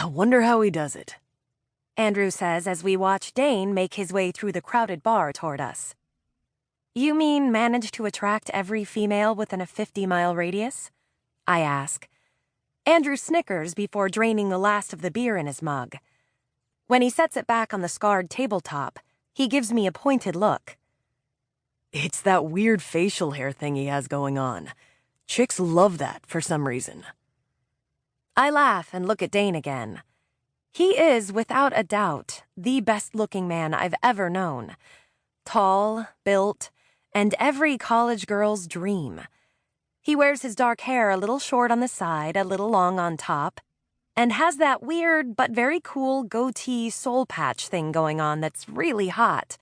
I wonder how he does it. Andrew says as we watch Dane make his way through the crowded bar toward us. You mean manage to attract every female within a 50-mile radius? I ask. Andrew snickers before draining the last of the beer in his mug. When he sets it back on the scarred tabletop, he gives me a pointed look. It's that weird facial hair thing he has going on. Chicks love that for some reason. I laugh and look at Dane again. He is, without a doubt, the best-looking man I've ever known. Tall, built, and every college girl's dream. He wears his dark hair a little short on the side, a little long on top, and has that weird but very cool goatee soul patch thing going on that's really hot.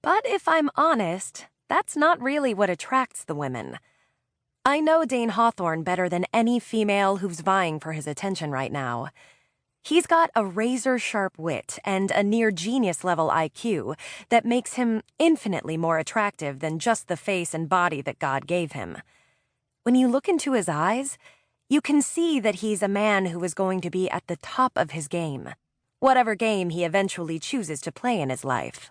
But if I'm honest, that's not really what attracts the women. I know Dane Hawthorne better than any female who's vying for his attention right now. He's got a razor-sharp wit and a near-genius-level IQ that makes him infinitely more attractive than just the face and body that God gave him. When you look into his eyes, you can see that he's a man who is going to be at the top of his game, whatever game he eventually chooses to play in his life.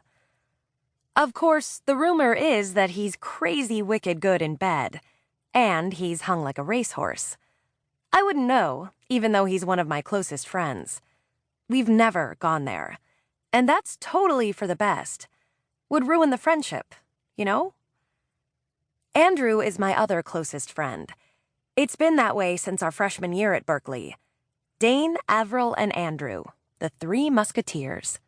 Of course, the rumor is that he's crazy wicked good in bed, and he's hung like a racehorse. I wouldn't know, even though he's one of my closest friends. We've never gone there, and that's totally for the best. Would ruin the friendship, you know? Andrew is my other closest friend. It's been that way since our freshman year at Berkeley. Dane, Avril, and Andrew, the three musketeers.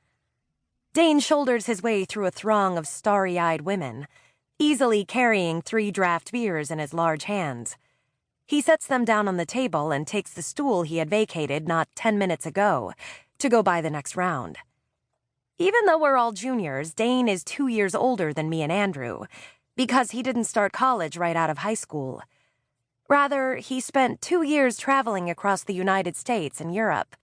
Dane shoulders his way through a throng of starry-eyed women, easily carrying 3 draft beers in his large hands. He sets them down on the table and takes the stool he had vacated not 10 minutes ago to go by the next round. Even though we're all juniors, Dane is 2 years older than me and Andrew, because he didn't start college right out of high school. Rather, he spent 2 years traveling across the United States and Europe,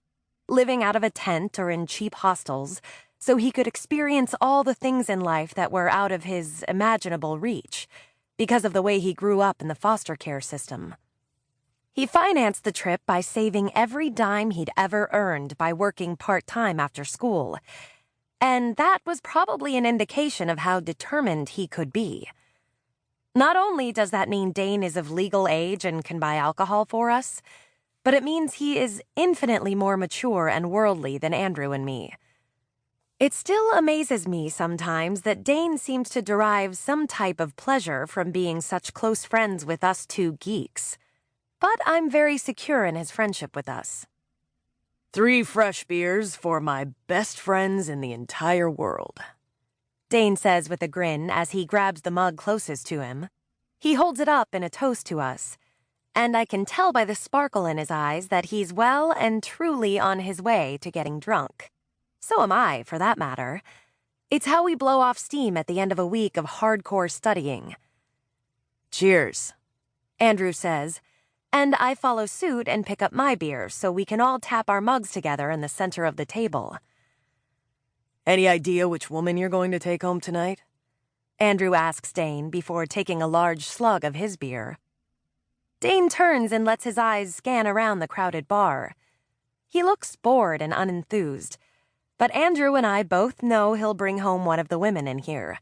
living out of a tent or in cheap hostels, so he could experience all the things in life that were out of his imaginable reach, because of the way he grew up in the foster care system. He financed the trip by saving every dime he'd ever earned by working part-time after school, and that was probably an indication of how determined he could be. Not only does that mean Dane is of legal age and can buy alcohol for us, but it means he is infinitely more mature and worldly than Andrew and me. It still amazes me sometimes that Dane seems to derive some type of pleasure from being such close friends with us two geeks. But I'm very secure in his friendship with us. 3 fresh beers for my best friends in the entire world, Dane says with a grin as he grabs the mug closest to him. He holds it up in a toast to us, and I can tell by the sparkle in his eyes that he's well and truly on his way to getting drunk. So am I, for that matter. It's how we blow off steam at the end of a week of hardcore studying. Cheers, Andrew says, and I follow suit and pick up my beer so we can all tap our mugs together in the center of the table. Any idea which woman you're going to take home tonight? Andrew asks Dane before taking a large slug of his beer. Dane turns and lets his eyes scan around the crowded bar. He looks bored and unenthused, but Andrew and I both know he'll bring home one of the women in here.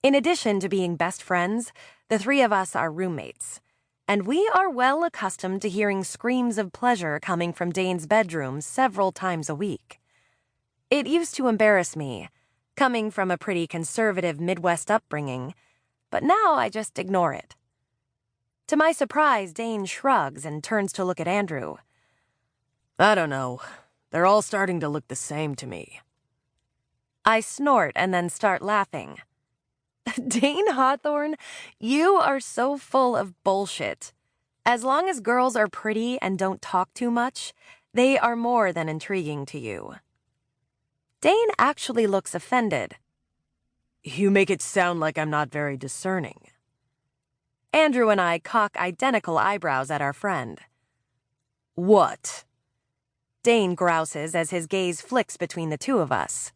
In addition to being best friends, the 3 of us are roommates, and we are well accustomed to hearing screams of pleasure coming from Dane's bedroom several times a week. It used to embarrass me, coming from a pretty conservative Midwest upbringing, but now I just ignore it. To my surprise, Dane shrugs and turns to look at Andrew. I don't know. They're all starting to look the same to me. I snort and then start laughing. Dane Hawthorne, you are so full of bullshit. As long as girls are pretty and don't talk too much, they are more than intriguing to you. Dane actually looks offended. You make it sound like I'm not very discerning. Andrew and I cock identical eyebrows at our friend. What? Dane grouses as his gaze flicks between the 2 of us.